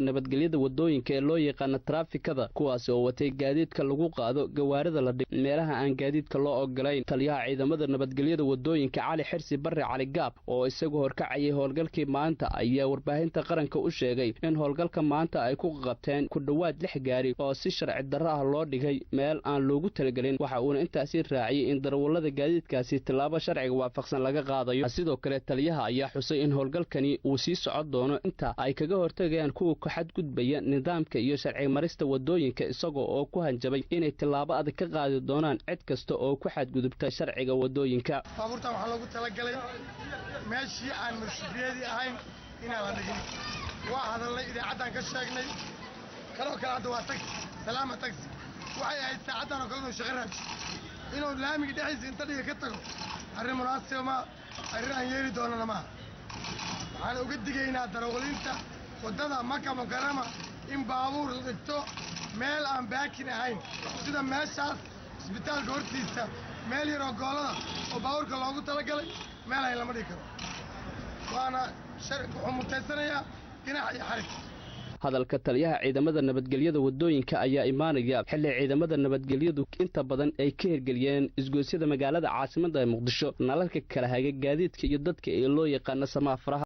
nabadgelyada wadooyinka ee loo yaqaan traafikada kuwaas oo watay gaadiidka lagu qaado gawaarida la dhig meelaha aan gaadiidka loo ogolayn taliyaha ciidamada nabadgelyada wadooyinka Cali Xirsi Barre Cali Gaab oo isagu horkacayay howlgalkii maanta ayaa warbaahinta qaranka u sheegay in howlgalka maanta ay ku qabteen ku dhawaad 6 gaari oo si sharci darro ah loo dhigay meel aan loogu talagelin waxa uu intaasi raaciyay in darawallada gaadiidkaasi tilaabo sharciga waafaqsan laga qaadayo sidoo kale taliyaha ayaa xusay in howlgalkani uu sii socod doono inta ay kaga hortagayaan kuwa ku xadgudbaya nidaamka iyo sharci marista wadooyinka isagoo oo ku hanjabay inay tilaabo adag ka qaadi doonaan cid kasta oo ku xadgudubta sharciga wadooyinka baabuurta waxa lagu talagalay meeshii aan mas'uuliyadi ahayn inaan la dhigin waa hadalnay idaacadan ka sheegnay kala hadda waa taxi salaama taxi waxay ahayd saacadan oo kale shaqo raaj inuu laamiga dhexdiisa inta dhiga ka tago arrin munaasib ma arrin aan yeeli doonana ma waxaan uga digaynaa darawaliinta wadada Maka Mukarrama in baabuur la dhigto meel aan baakin ahayn sida meeshaas isbitaalka hortiisa meel yar oo goolada oo baabuurka loogu talagalay meel ay lama dhigi karo waana sharci xumutaysanaya dhinac iyo xarig hadalka taliyaha ciidamada nabadgelyada wadooyinka ayaa imaanaya xilli ciidamada nabadgelyadu inta badan ay ka hirgeliyeen isgoysyada magaalada caasimadda Muqdisho nalalka kala haga gaadiidka iyo dadka ee loo yaqaan samaafaraha